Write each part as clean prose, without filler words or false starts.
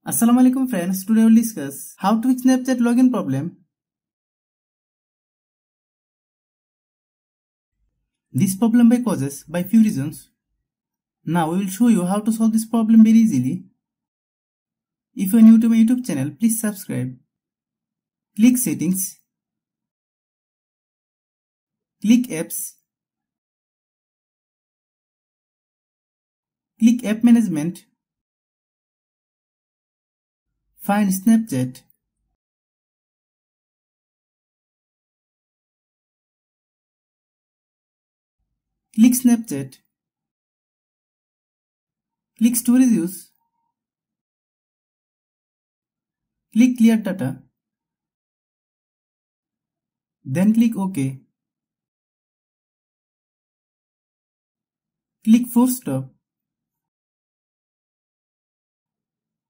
Assalamualaikum friends, today we'll discuss how to fix Snapchat login problem. This problem causes by few reasons. Now we will show you how to solve this problem very easily. If you are new to my YouTube channel, please subscribe. Click settings. Click apps. Click app management. Find Snapchat. Click Snapchat. Click storage use. Click clear data. Then click OK. Click force stop.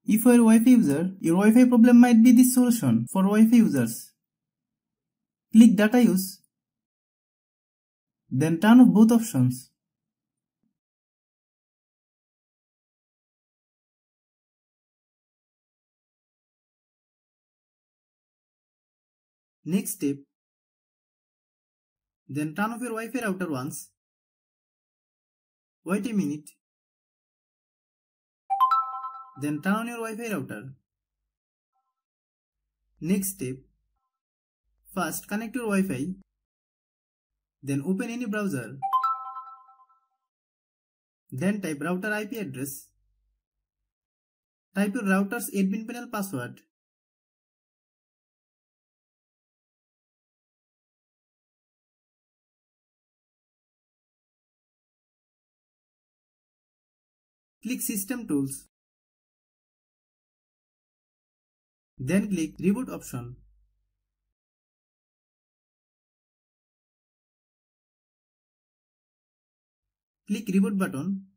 If you are a Wi-Fi user, your Wi-Fi problem might be this solution for Wi-Fi users. Click data use. Then turn off both options. Next step. Then turn off your Wi-Fi router once. Wait a minute. Then turn on your Wi-Fi router. Next step. First connect your Wi-Fi. Then open any browser. Then type router IP address. Type your router's admin panel password. Click System Tools. Then click Reboot option. Click Reboot button.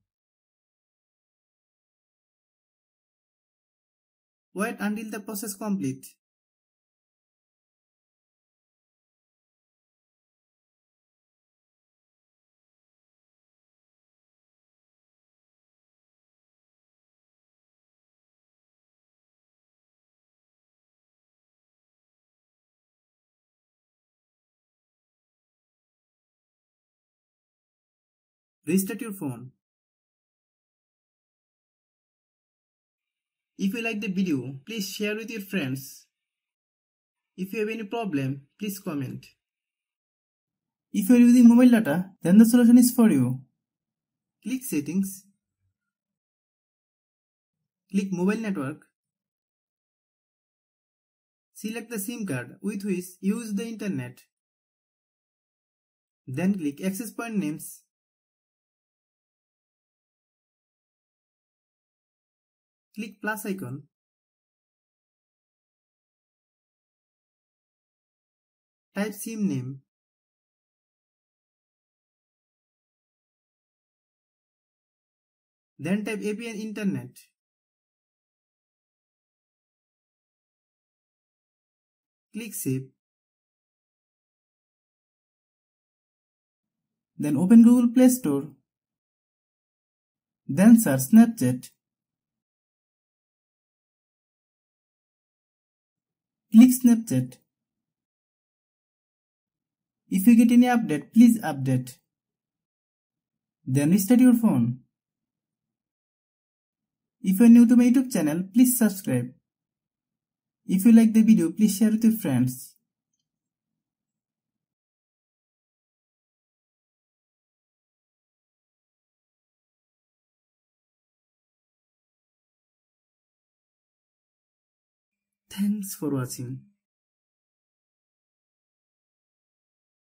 Wait until the process complete. Restart your phone. If you like the video, please share with your friends. If you have any problem, please comment. If you are using mobile data, then the solution is for you. Click Settings. Click Mobile Network. Select the SIM card with which you use the internet. Then click Access Point Names. Click plus icon. Type SIM name. Then type APN Internet. Click Save. Then open Google Play Store. Then search Snapchat. Click Snapchat. If you get any update, please update. Then restart your phone. If you are new to my YouTube channel, please subscribe. If you like the video, please share with your friends. Thanks for watching.